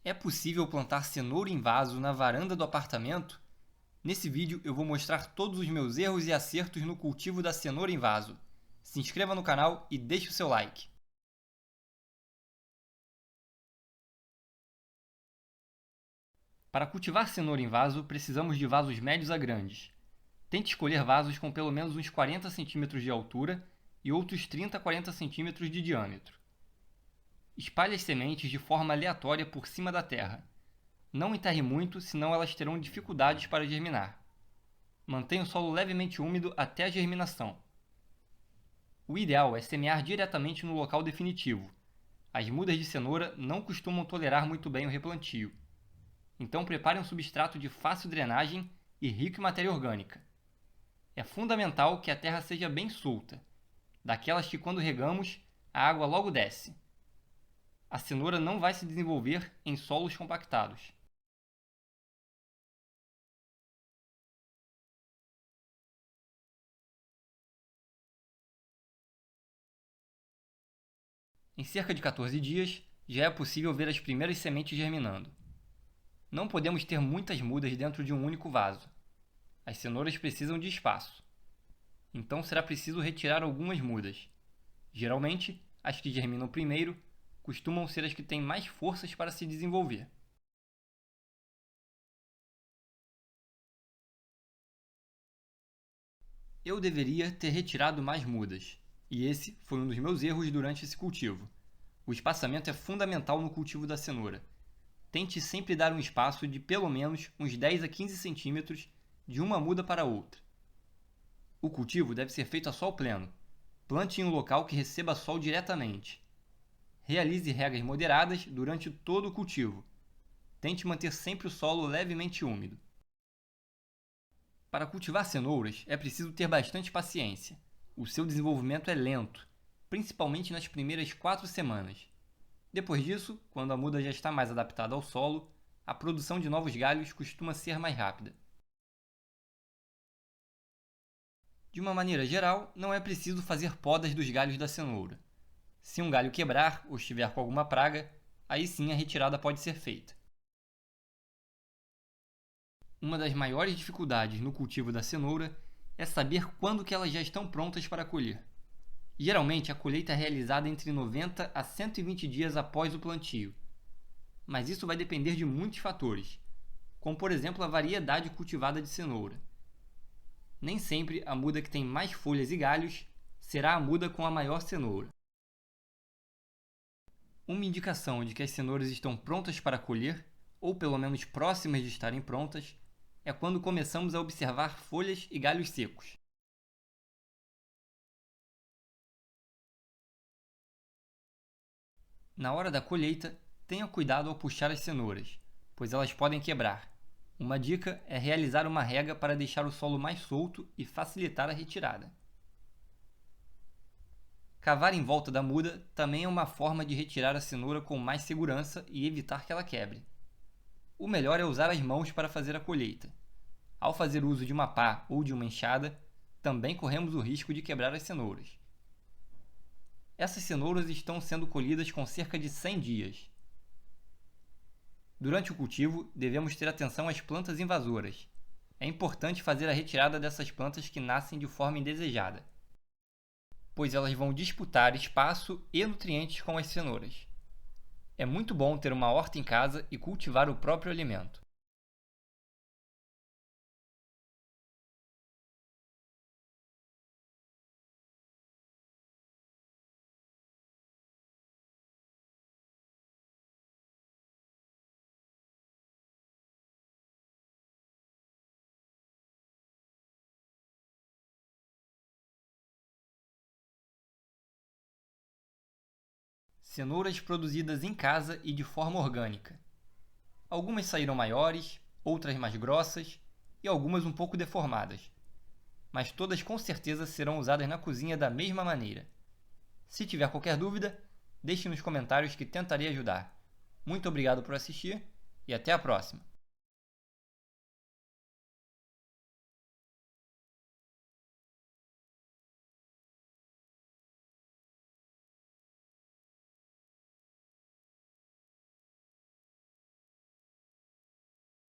É possível plantar cenoura em vaso na varanda do apartamento? Nesse vídeo eu vou mostrar todos os meus erros e acertos no cultivo da cenoura em vaso. Se inscreva no canal e deixe o seu like. Para cultivar cenoura em vaso, precisamos de vasos médios a grandes. Tente escolher vasos com pelo menos uns 40 cm de altura e outros 30 a 40 cm de diâmetro. Espalhe as sementes de forma aleatória por cima da terra. Não enterre muito, senão elas terão dificuldades para germinar. Mantenha o solo levemente úmido até a germinação. O ideal é semear diretamente no local definitivo. As mudas de cenoura não costumam tolerar muito bem o replantio. Então prepare um substrato de fácil drenagem e rico em matéria orgânica. É fundamental que a terra seja bem solta, daquelas que quando regamos, a água logo desce. A cenoura não vai se desenvolver em solos compactados. Em cerca de 14 dias, já é possível ver as primeiras sementes germinando. Não podemos ter muitas mudas dentro de um único vaso. As cenouras precisam de espaço. Então será preciso retirar algumas mudas. Geralmente, as que germinam primeiro costumam ser as que têm mais forças para se desenvolver. Eu deveria ter retirado mais mudas, e esse foi um dos meus erros durante esse cultivo. O espaçamento é fundamental no cultivo da cenoura. Tente sempre dar um espaço de pelo menos uns 10 a 15 centímetros de uma muda para outra. O cultivo deve ser feito a sol pleno. Plante em um local que receba sol diretamente. Realize regas moderadas durante todo o cultivo. Tente manter sempre o solo levemente úmido. Para cultivar cenouras, é preciso ter bastante paciência. O seu desenvolvimento é lento, principalmente nas primeiras 4 semanas. Depois disso, quando a muda já está mais adaptada ao solo, a produção de novos galhos costuma ser mais rápida. De uma maneira geral, não é preciso fazer podas dos galhos da cenoura. Se um galho quebrar ou estiver com alguma praga, aí sim a retirada pode ser feita. Uma das maiores dificuldades no cultivo da cenoura é saber quando que elas já estão prontas para colher. Geralmente a colheita é realizada entre 90 a 120 dias após o plantio, mas isso vai depender de muitos fatores, como por exemplo a variedade cultivada de cenoura. Nem sempre a muda que tem mais folhas e galhos será a muda com a maior cenoura. Uma indicação de que as cenouras estão prontas para colher, ou pelo menos próximas de estarem prontas, é quando começamos a observar folhas e galhos secos. Na hora da colheita, tenha cuidado ao puxar as cenouras, pois elas podem quebrar. Uma dica é realizar uma rega para deixar o solo mais solto e facilitar a retirada. Cavar em volta da muda também é uma forma de retirar a cenoura com mais segurança e evitar que ela quebre. O melhor é usar as mãos para fazer a colheita. Ao fazer uso de uma pá ou de uma enxada, também corremos o risco de quebrar as cenouras. Essas cenouras estão sendo colhidas com cerca de 100 dias. Durante o cultivo, devemos ter atenção às plantas invasoras. É importante fazer a retirada dessas plantas que nascem de forma indesejada, pois elas vão disputar espaço e nutrientes com as cenouras. É muito bom ter uma horta em casa e cultivar o próprio alimento. Cenouras produzidas em casa e de forma orgânica. Algumas saíram maiores, outras mais grossas e algumas um pouco deformadas, mas todas com certeza serão usadas na cozinha da mesma maneira. Se tiver qualquer dúvida, deixe nos comentários que tentarei ajudar. Muito obrigado por assistir e até a próxima!